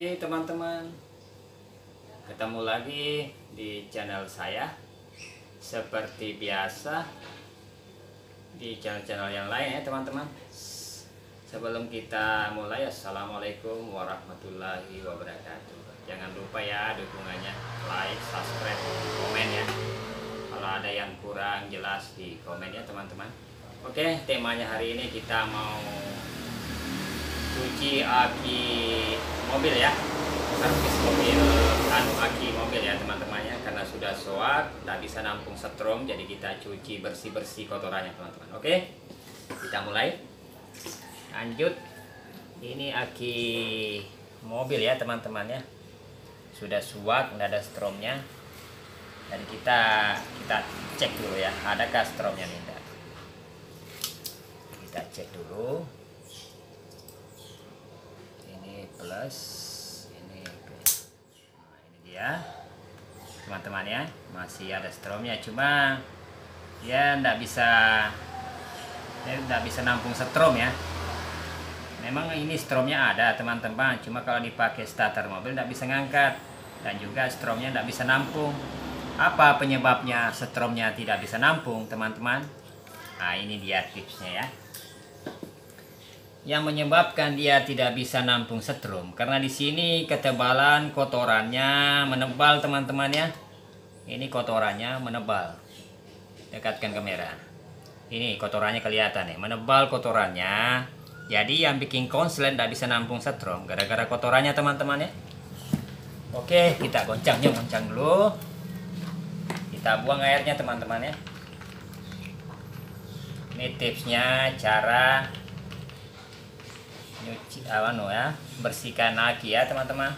Oke teman-teman, ketemu lagi di channel saya. Seperti biasa di channel-channel yang lain ya teman-teman. Sebelum kita mulai, assalamualaikum warahmatullahi wabarakatuh. Jangan lupa ya dukungannya, like, subscribe, komen ya. Kalau ada yang kurang jelas di komen ya teman-teman. Oke, temanya hari ini kita mau cuci aki mobil ya, servis mobil, aki mobil ya teman-teman ya, karena sudah soak, tak bisa nampung setrum, jadi kita cuci bersih-bersih kotorannya teman-teman. Oke, kita mulai. Lanjut, ini aki mobil ya teman-teman ya, sudah suak, nggak ada stromnya, dan kita cek dulu ya, adakah stromnya nih. Kita cek dulu. Plus ini, nah, ini dia teman-teman ya, masih ada stromnya, cuma ya nggak bisa nampung strom ya. Memang ini stromnya ada teman-teman, cuma kalau dipakai starter mobil nggak bisa ngangkat, dan juga stromnya nggak bisa nampung. Apa penyebabnya stromnya tidak bisa nampung teman-teman? Nah, ini dia tipsnya ya. Yang menyebabkan dia tidak bisa nampung setrum karena di sini ketebalan kotorannya menebal teman-teman ya. Ini kotorannya menebal. Dekatkan kamera. Ini kotorannya kelihatan nih, menebal kotorannya. Jadi yang bikin konslet tidak bisa nampung setrum gara-gara kotorannya teman-teman ya. Oke, kita goncang dulu. Kita buang airnya teman-teman ya. Ini tipsnya cara nyuci ya, bersihkan aki ya teman-teman.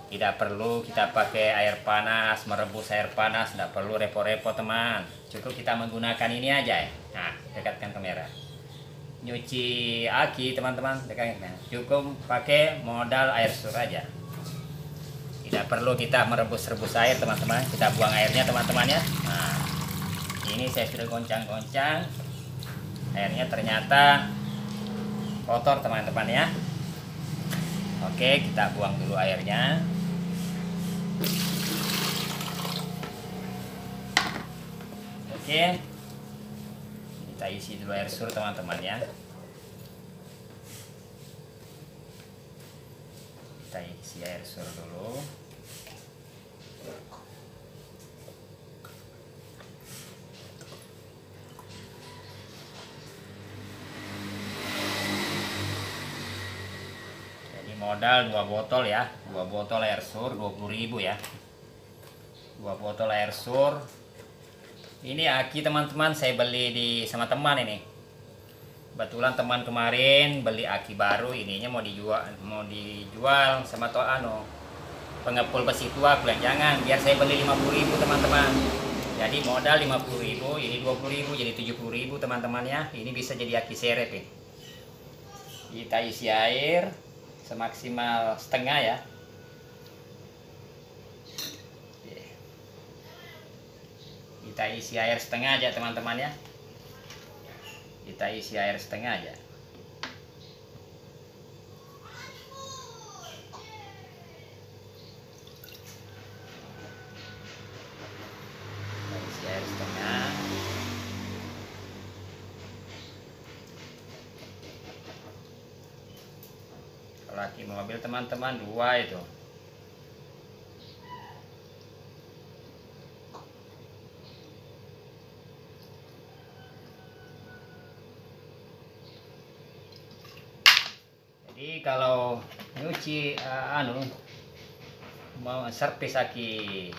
Tidak perlu kita pakai air panas, merebus air panas, tidak perlu repot-repot teman. Cukup kita menggunakan ini aja ya. Nah, dekatkan kamera. Nyuci aki teman-teman, dekatkan. Cukup pakai modal air sur aja. Tidak perlu kita merebus-rebus air teman-teman. Kita buang airnya teman-teman ya. Nah, ini saya sudah goncang-goncang. Airnya ternyata kotor teman-teman ya. Oke, kita buang dulu airnya. Oke, kita isi dulu air sur teman-teman ya. Kita isi air sur dulu. Modal 2 botol ya, 2 botol air sur 20.000 ya, 2 botol air sur. Ini aki teman-teman saya beli sama teman ini. Kebetulan teman kemarin beli aki baru, ininya mau dijual sama pengepul besi tua. Bilang jangan, biar saya beli 50.000 teman-teman. Jadi modal 50.000, ini 20.000 jadi 70.000 teman-teman ya. Ini bisa jadi aki seret nih. Kita isi air semaksimal setengah ya. Kita isi air setengah aja teman-teman ya. Kita isi air setengah aja. Kita isi air setengah. Aki mobil teman-teman 2 itu. Jadi kalau nyuci mau servis aki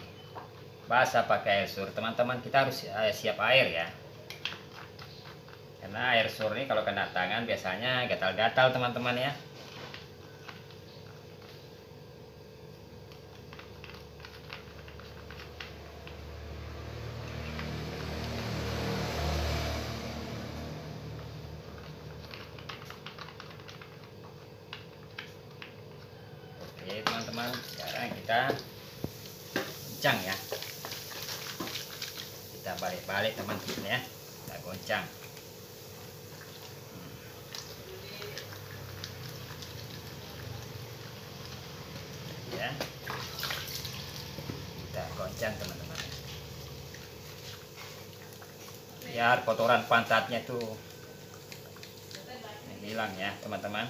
basah pakai air sur teman-teman, kita harus siap air ya. Karena air sur ini kalau kena tangan biasanya gatal-gatal teman-teman ya. Oke teman-teman, sekarang kita goncang ya. Kita balik-balik teman-teman ya. Kita goncang. biar kotoran pantatnya itu hilang ya teman-teman.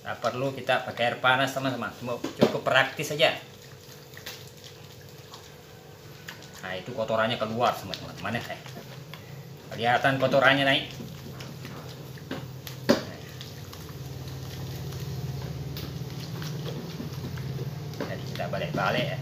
Nah, perlu kita pakai air panas teman-teman, cukup praktis saja. Nah itu kotorannya keluar teman-teman, mana kelihatan kotorannya naik. Jadi kita balik-balik ya.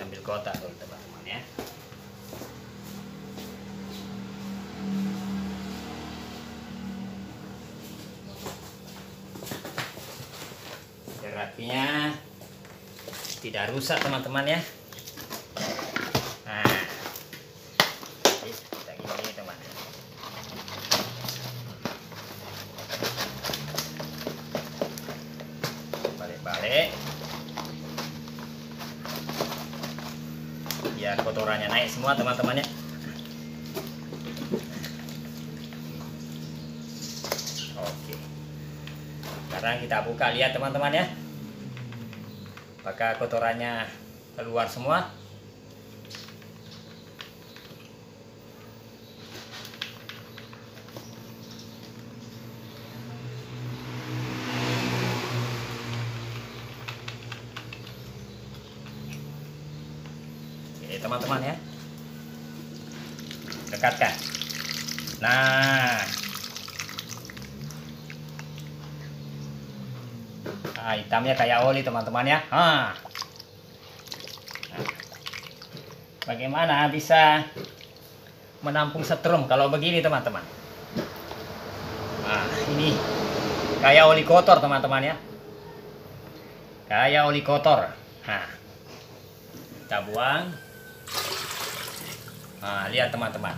Ambil kotak dulu teman-teman ya. Rapinya tidak rusak teman-teman ya. Nah kita gini teman, balik-balik biar kotorannya naik semua teman-teman ya. Oke, sekarang kita buka, lihat teman-teman ya, apakah kotorannya keluar semua. Oke teman-teman ya, dekatkan. Nah hitamnya kayak oli teman-teman ya. Bagaimana bisa menampung setrum kalau begini teman-teman? Nah ini kayak oli kotor teman-teman ya, kayak oli kotor. Nah kita buang. Nah lihat teman-teman,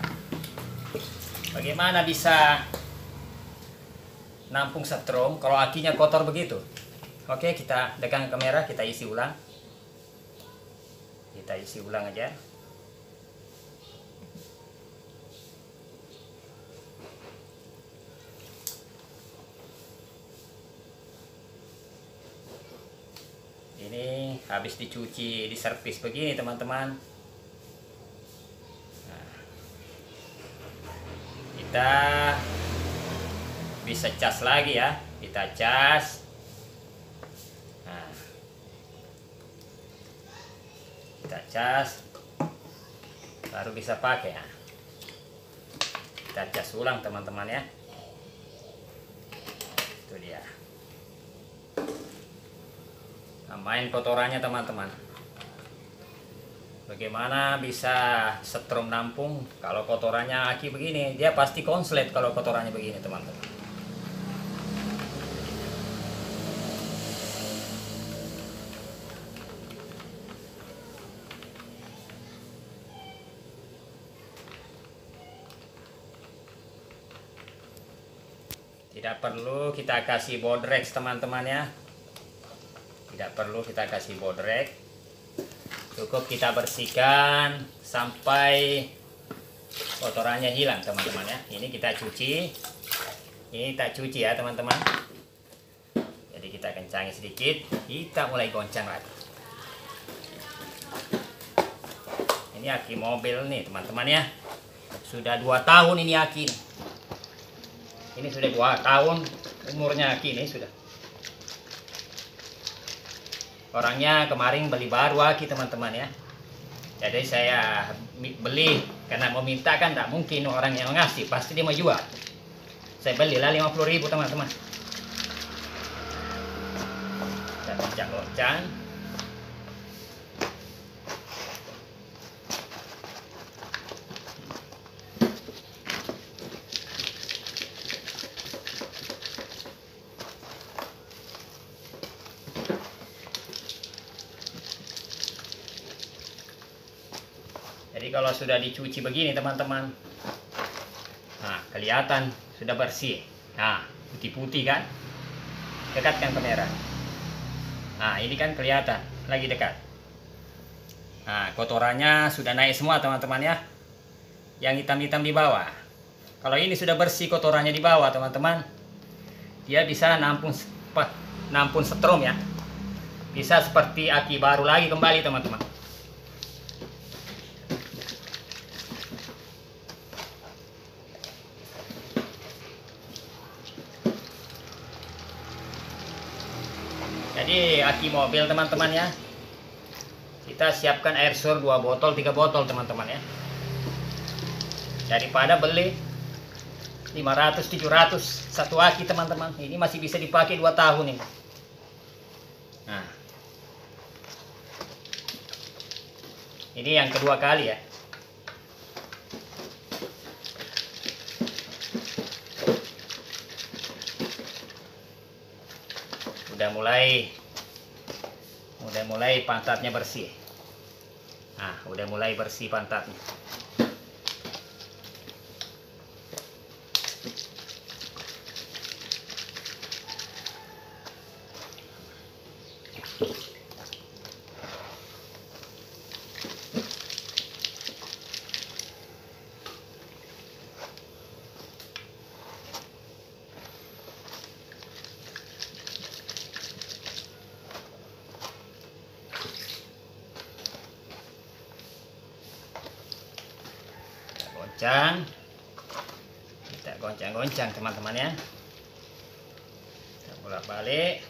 bagaimana bisa nampung setrum kalau akinya kotor begitu. Oke, kita tekan kamera, kita isi ulang. Kita isi ulang aja. Ini habis dicuci, diservis begini teman-teman. Nah, kita bisa cas lagi ya, kita cas. Nah, kita cas baru bisa pakai ya. Kita cas ulang teman-teman ya. Itu dia. Nah, main kotorannya teman-teman. Bagaimana bisa setrum nampung kalau kotorannya aki begini? Dia pasti konslet kalau kotorannya begini teman-teman. Tidak perlu kita kasih bodrek teman-teman ya. Tidak perlu kita kasih bodrek. Cukup kita bersihkan sampai kotorannya hilang teman-teman ya. Ini kita cuci. Ini kita cuci ya teman-teman. Jadi kita kencangi sedikit. Kita mulai goncang lagi. Ini aki mobil nih teman-teman ya. Sudah 2 tahun ini aki. Ini sudah 2 tahun umurnya aki ini sudah. Orangnya kemarin beli baru aki teman-teman ya. Jadi saya beli karena mau minta kan tak mungkin orang yang ngasih, pasti dia mau jual. Saya belilah 50.000 teman-teman. Kita goncang-goncang. kalau sudah dicuci begini teman-teman, nah kelihatan sudah bersih. Nah putih-putih kan, dekatkan kamera. Nah ini kan kelihatan lagi dekat. Nah kotorannya sudah naik semua teman-teman ya, yang hitam-hitam di bawah. Kalau ini sudah bersih kotorannya di bawah teman-teman, dia bisa nampun setrum ya, bisa seperti aki baru lagi kembali teman-teman. Jadi aki mobil teman-teman ya, kita siapkan air sur 2 botol 3 botol teman-teman ya, daripada beli 500-700 satu aki teman-teman. Ini masih bisa dipakai 2 tahun ini. Nah ini yang kedua kali ya. Udah mulai pantatnya bersih. Nah udah mulai bersih pantatnya. Kita goncang-goncang teman-teman ya, kita bolak-balik.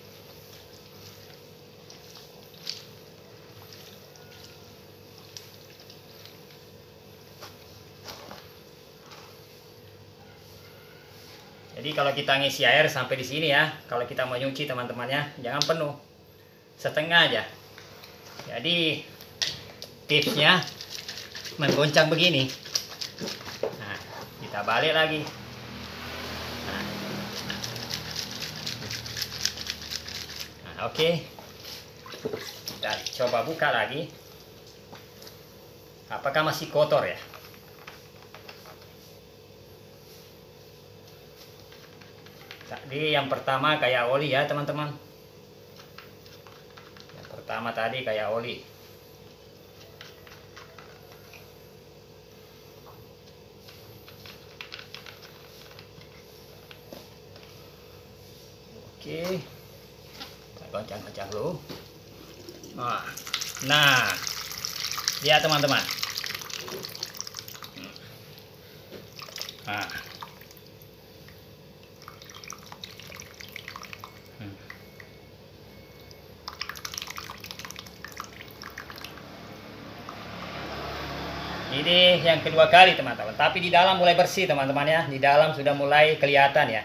Jadi kalau kita ngisi air sampai di sini ya, kalau kita mau nyuci teman-teman ya, jangan penuh, setengah aja. Jadi tipsnya menggoncang begini. Nah, kita balik lagi. Nah, oke. Kita coba buka lagi. Apakah masih kotor ya? Tadi yang pertama kayak oli ya teman-teman. Yang pertama tadi kayak oli. Oke, kita goncang-goncang dulu. Nah, lihat teman-teman. Nah, ini yang kedua kali teman-teman. Tapi di dalam mulai bersih teman-teman ya. Di dalam sudah mulai kelihatan ya.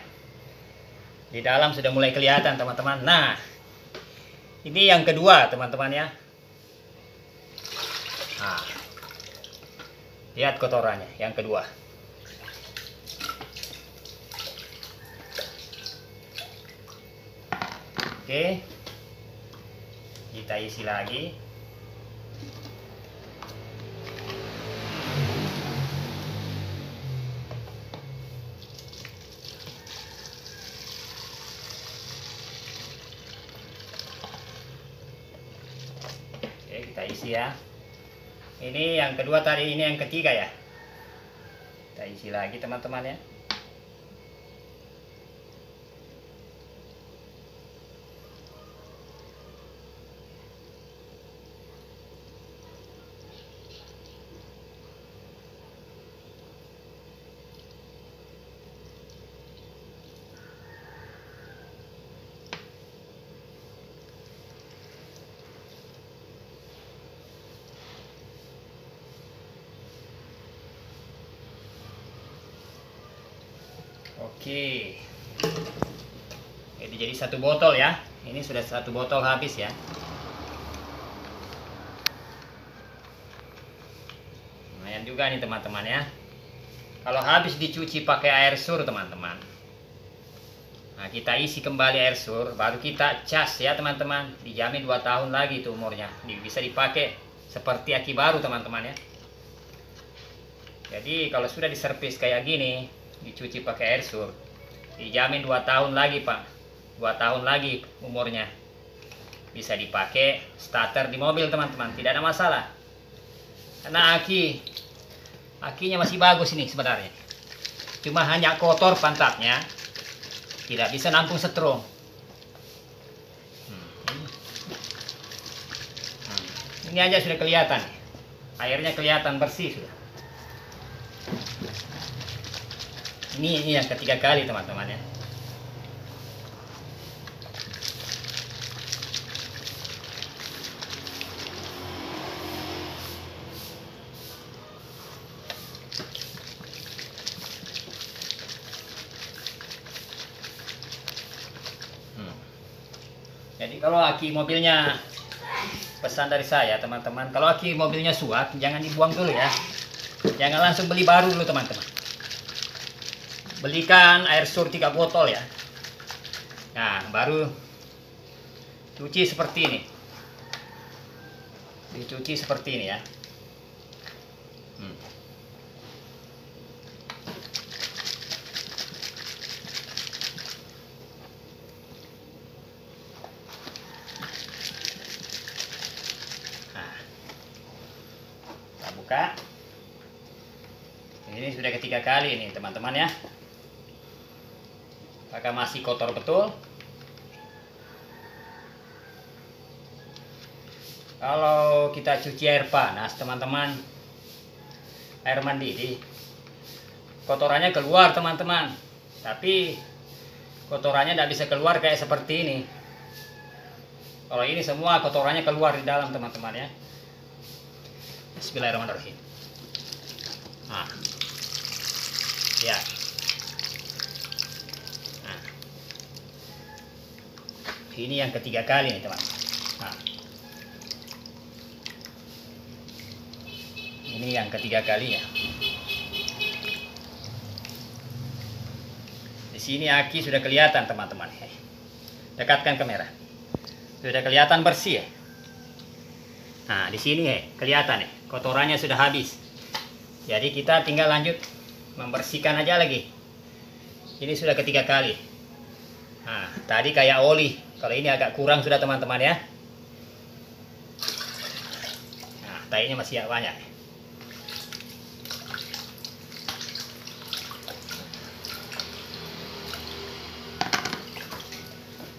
Di dalam sudah mulai kelihatan teman-teman. Nah ini yang kedua teman-teman ya. Nah, lihat kotorannya yang kedua. Oke, kita isi lagi. Kita isi ya. Ini yang kedua tadi, ini yang ketiga ya. Kita isi lagi teman-teman ya. Oke, jadi 1 botol ya. Ini sudah 1 botol habis ya. Lumayan juga nih teman-teman ya. Kalau habis dicuci pakai air sur teman-teman, nah kita isi kembali air sur, baru kita cas ya teman-teman. Dijamin 2 tahun lagi itu umurnya, bisa dipakai seperti aki baru teman-teman ya. Jadi kalau sudah diservis kayak gini, dicuci pakai air sur, dijamin 2 tahun lagi Pak. 2 tahun lagi umurnya. Bisa dipakai starter di mobil teman-teman, tidak ada masalah. Karena akinya masih bagus ini sebenarnya. Cuma hanya kotor pantatnya, tidak bisa nampung setrum. Ini aja sudah kelihatan, airnya kelihatan bersih sudah. Ini yang ketiga kali teman-teman ya. Jadi kalau aki mobilnya, pesan dari saya teman-teman, kalau aki mobilnya suat, jangan dibuang dulu ya. Jangan langsung beli baru dulu teman-teman. Belikan air sur 3 botol ya. Nah baru cuci seperti ini. Dicuci seperti ini ya. Buka. Ini sudah ketiga kali ini teman-teman ya. Apakah masih kotor betul? Kalau kita cuci air panas teman-teman, air mendidih, kotorannya keluar teman-teman. Tapi kotorannya tidak bisa keluar kayak seperti ini. Kalau ini semua kotorannya keluar di dalam teman-teman ya. Bismillahirrahmanirrahim. Nah, ya. Nah, ini yang ketiga kali nih teman. Nah, ini yang ketiga kalinya. Di sini aki sudah kelihatan teman-teman. Dekatkan kamera. Sudah kelihatan bersih ya. Nah, di sini kelihatan nih. Kotorannya sudah habis. Jadi kita tinggal lanjut membersihkan aja lagi. Ini sudah ketiga kali. Nah, tadi kayak oli. Kalau ini agak kurang sudah teman-teman ya. Nah, tainya masih banyak.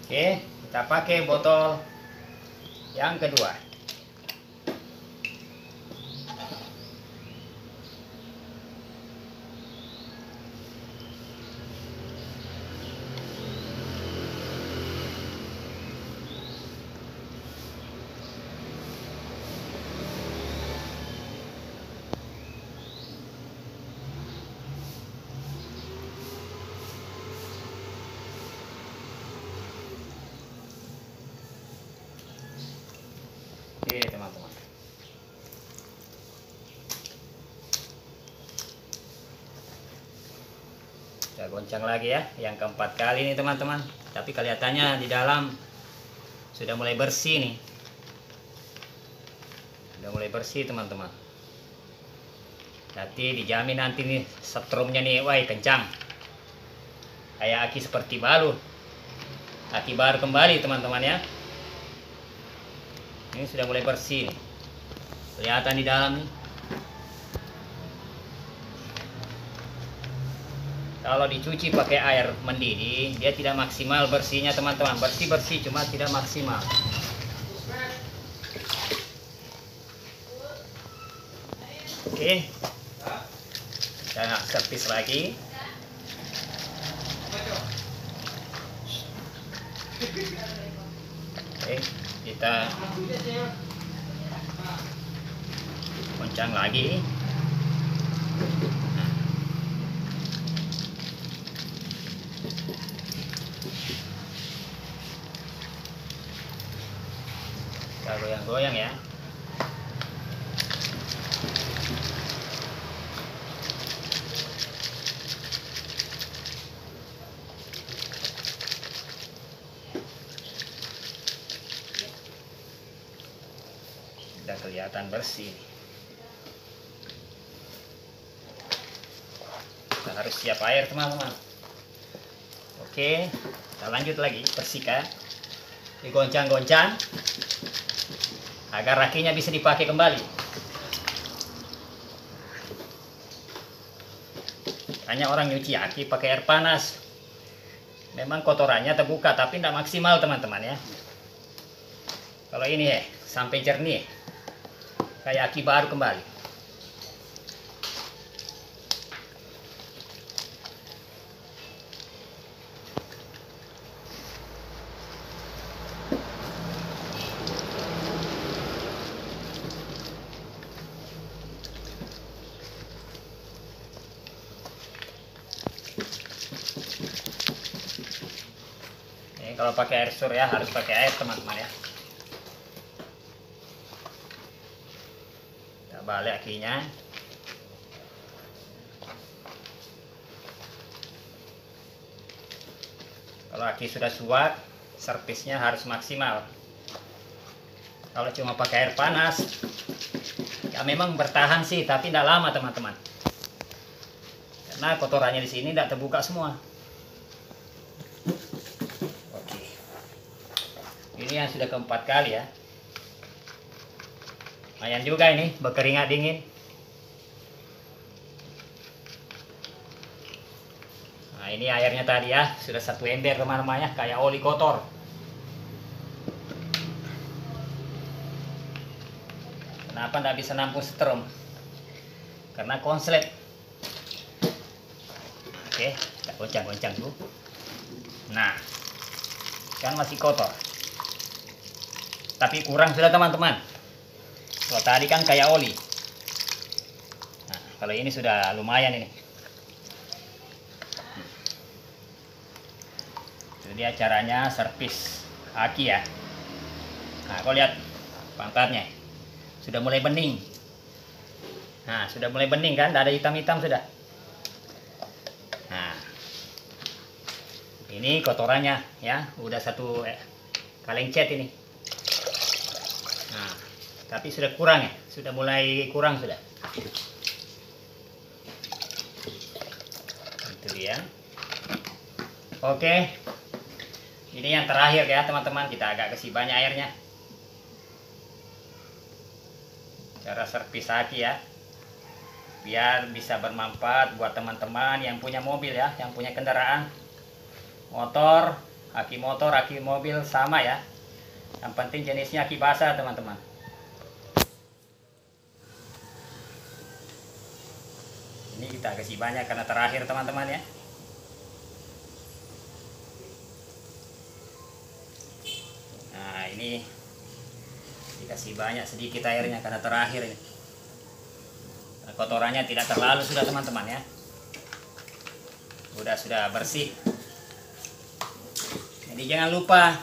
Oke, kita pakai botol yang kedua. Oke teman-teman, kita goncang lagi ya, yang keempat kali nih teman-teman. Tapi kelihatannya di dalam sudah mulai bersih nih, sudah mulai bersih teman-teman. Nanti dijamin nanti nih setrumnya nih, wah kencang, kayak aki seperti baru, aki baru kembali teman-teman ya. Ini sudah mulai bersih nih. Kelihatan di dalam nih. Kalau dicuci pakai air mendidih, dia tidak maksimal bersihnya teman-teman. Bersih-bersih cuma tidak maksimal. Oke. Kita servis lagi. Oke, kita goncang lagi. Kita goyang-goyang ya. Sudah kelihatan bersih. Kita harus siap air teman-teman. Oke, kita lanjut lagi bersihkan. Digoncang-goncang agar rakinya bisa dipakai kembali. Hanya orang nyuci aki pakai air panas. Memang kotorannya terbuka tapi tidak maksimal teman-teman ya. Kalau ini sampai jernih kayak aki baru kembali. Kalau pakai air sur ya harus pakai air teman-teman ya. Kita balik akinya. Kalau aki sudah suat, servisnya harus maksimal. Kalau cuma pakai air panas, ya memang bertahan sih, tapi tidak lama teman-teman. Karena kotorannya di sini tidak terbuka semua. Ini yang sudah keempat kali ya. Lumayan juga ini berkeringat dingin. Nah ini airnya tadi ya sudah 1 ember teman-teman ya, kayak oli kotor. Kenapa tidak bisa nampung setrum? Karena konslet. Oke, kita goncang-goncang dulu. Nah, kan masih kotor. Tapi kurang sudah teman-teman. Kalau tadi kan kayak oli. Nah, kalau ini sudah lumayan ini. Itu dia caranya servis aki ya. Nah, kau lihat pantatnya sudah mulai bening. Nah, sudah mulai bening kan, tidak ada hitam-hitam sudah. Nah, ini kotorannya ya, udah 1 kaleng cat ini. Nah, tapi sudah kurang ya, sudah mulai kurang sudah. Itu dia. Oke, ini yang terakhir ya teman-teman, kita agak kasih banyak airnya. Cara servis aki ya, biar bisa bermanfaat buat teman-teman yang punya mobil ya, yang punya kendaraan motor, aki mobil sama ya. Yang penting jenisnya aki basah teman-teman. Ini kita kasih banyak karena terakhir teman-teman ya. Nah ini dikasih banyak sedikit airnya karena terakhir ini. Kotorannya tidak terlalu sudah teman-teman ya. Sudah bersih. Jadi jangan lupa,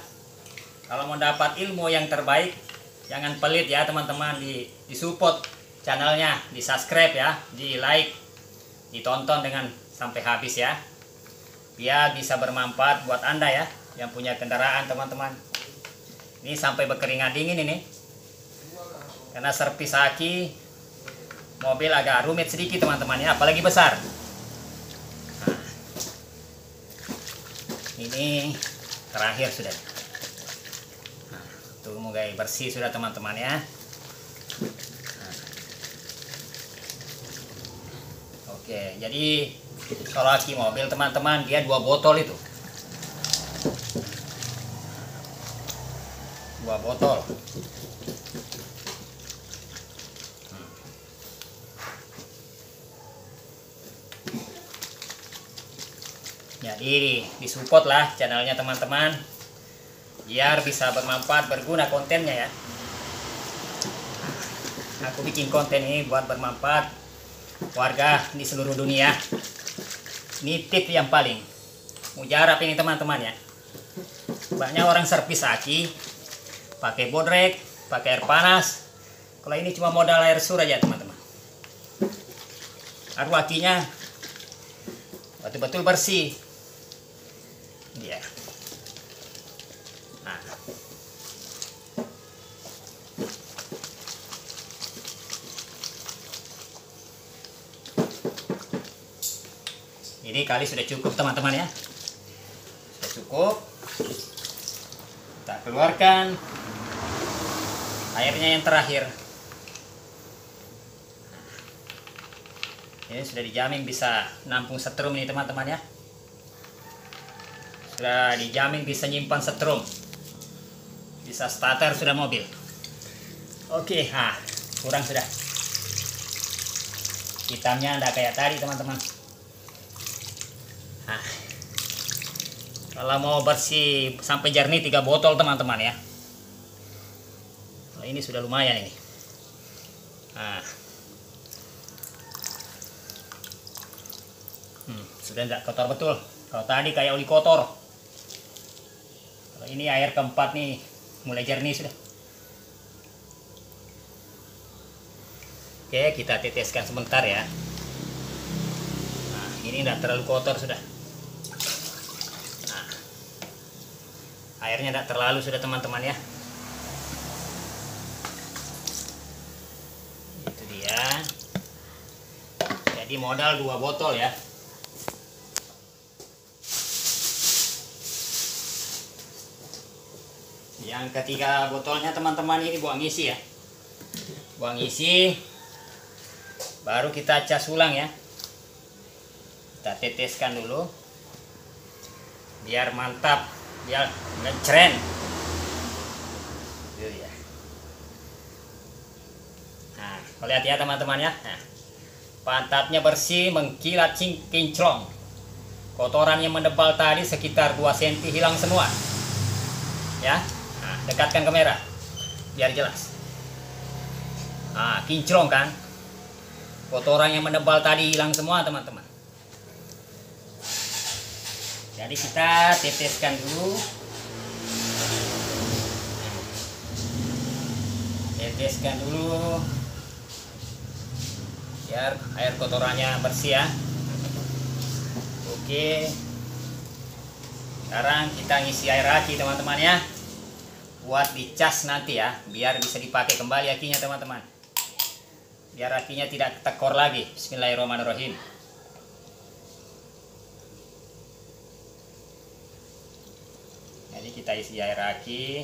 kalau mau dapat ilmu yang terbaik, jangan pelit ya teman-teman, di support channelnya, di subscribe ya, di like, ditonton dengan sampai habis ya, biar bisa bermanfaat buat Anda ya, yang punya kendaraan teman-teman. Ini sampai berkeringat dingin ini, karena servis aki mobil agak rumit sedikit teman-teman ya, apalagi besar. Nah, ini terakhir sudah. Tunggu guys, bersih sudah teman-teman ya. Nah. Oke, jadi kalau aki mobil teman-teman dia 2 botol itu. 2 botol. Jadi disupport lah channelnya teman-teman, biar bisa bermanfaat, berguna kontennya ya. Aku bikin konten ini buat bermanfaat warga di seluruh dunia. Ini tip yang paling mujarab ini teman-teman ya. Banyak orang servis aki pakai bodrek, pakai air panas. Kalau ini cuma modal air sur aja teman-teman. Aduh, akinya betul-betul bersih. Ya. Nah. Ini kali sudah cukup teman-teman ya. Sudah cukup. Kita keluarkan airnya yang terakhir. Ini sudah dijamin bisa nampung setrum ini teman-teman ya. Sudah dijamin bisa nyimpan setrum. Bisa starter sudah mobil. Oke, kurang sudah. Hitamnya enggak kayak tadi teman-teman. Kalau mau bersih sampai jernih 3 botol teman-teman ya. Nah, ini sudah lumayan ini. Sudah tidak kotor betul. Kalau tadi kayak oli kotor. Kalau ini air keempat nih mulai jernih sudah. Oke, kita teteskan sebentar ya. Nah, ini tidak terlalu kotor sudah. Nah, airnya tidak terlalu sudah teman-teman ya. Itu dia. Jadi modal 2 botol ya. Yang ketiga botolnya teman-teman ini buang isi ya. Buang isi. Baru kita cas ulang ya. Kita teteskan dulu. Biar mantap, biar ngecren. Itu ya. Nah, lihat ya teman-teman ya. Nah, pantatnya bersih, mengkilat kinclong. Kotoran yang mendebal tadi sekitar 2 cm hilang semua. Ya. Nah, dekatkan kamera biar jelas. Nah, kinclong kan? Kotoran yang mendebal tadi hilang semua teman-teman. Jadi kita teteskan dulu. Teteskan dulu. Biar air kotorannya bersih ya. Oke. Sekarang kita ngisi air aki teman-teman ya. Buat dicas nanti ya. Biar bisa dipakai kembali akinya teman-teman. Biar akinya tidak tekor lagi. Bismillahirrahmanirrahim. Jadi kita isi air aki.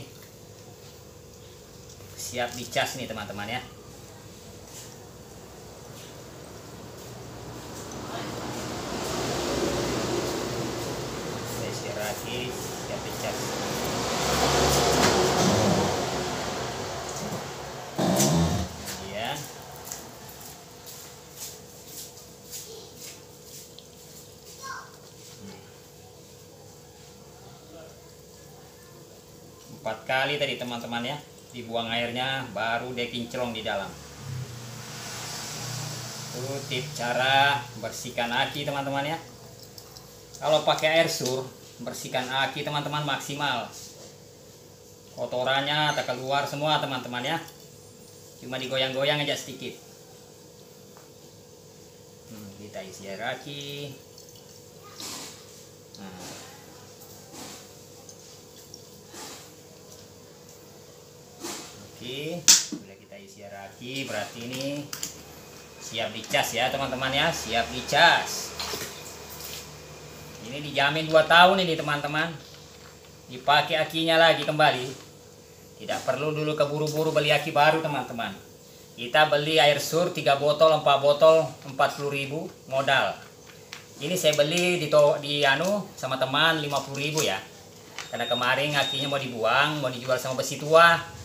Siap dicas nih teman-teman ya. Saya isi air aki, siap dicas. Empat kali tadi teman-teman ya, dibuang airnya baru dia kinclong di dalam. Itu tip cara bersihkan aki teman-teman ya. Kalau pakai air sur, bersihkan aki teman-teman maksimal. Kotorannya tak keluar semua teman-teman ya. Cuma digoyang-goyang aja sedikit. Kita isi air aki. Oke, sudah kita isi air aki, berarti ini siap dicas ya teman-teman ya, siap dicas. Ini dijamin 2 tahun ini teman-teman. Dipakai akinya lagi kembali. Tidak perlu dulu keburu-buru beli aki baru teman-teman. Kita beli air sur 3 botol, 4 botol, 40.000 modal. Ini saya beli di sama teman 50.000 ya. Karena kemarin akinya mau dibuang, mau dijual sama besi tua.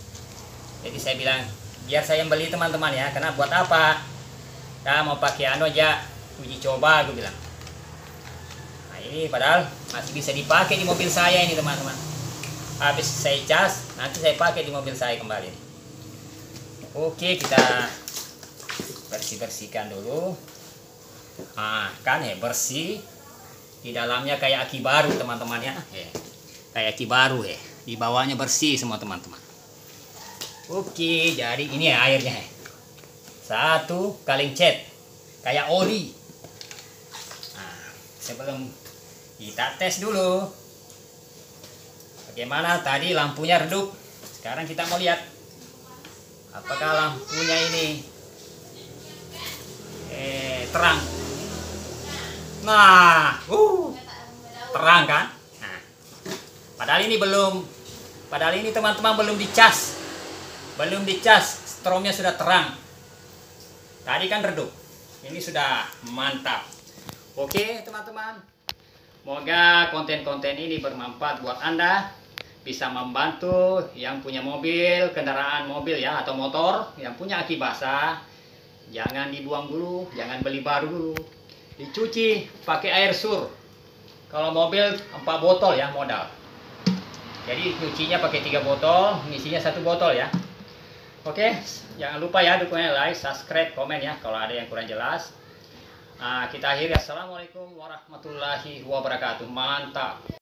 Jadi saya bilang, biar saya yang beli teman-teman ya. Karena buat apa? Kita mau pakai aja, uji coba gue bilang. Nah ini padahal masih bisa dipakai di mobil saya ini teman-teman. Habis saya cas, nanti saya pakai di mobil saya kembali. Oke, kita bersih-bersihkan dulu. Nah kan ya, bersih. Di dalamnya kayak aki baru teman-teman ya. Kayak aki baru ya. Di bawahnya bersih semua teman-teman. Oke, jadi ini ya airnya. 1 kaleng cat kayak oli. Nah, sebelum kita tes dulu bagaimana tadi lampunya redup. Sekarang kita mau lihat apakah lampunya ini terang. Nah, terang kan? Nah, padahal ini teman-teman belum dicas. Belum dicas, stromnya sudah terang. Tadi kan redup. Ini sudah mantap. Oke, teman-teman. Semoga konten-konten ini bermanfaat buat Anda. Bisa membantu yang punya mobil, kendaraan mobil ya, atau motor yang punya aki basah. Jangan dibuang dulu, jangan beli baru dulu. Dicuci pakai air sur. Kalau mobil 4 botol ya modal. Jadi cucinya pakai 3 botol, ngisinya 1 botol ya. Oke, jangan lupa ya dukungannya, like, subscribe, komen ya kalau ada yang kurang jelas. Nah, kita akhiri. Assalamualaikum warahmatullahi wabarakatuh. Mantap.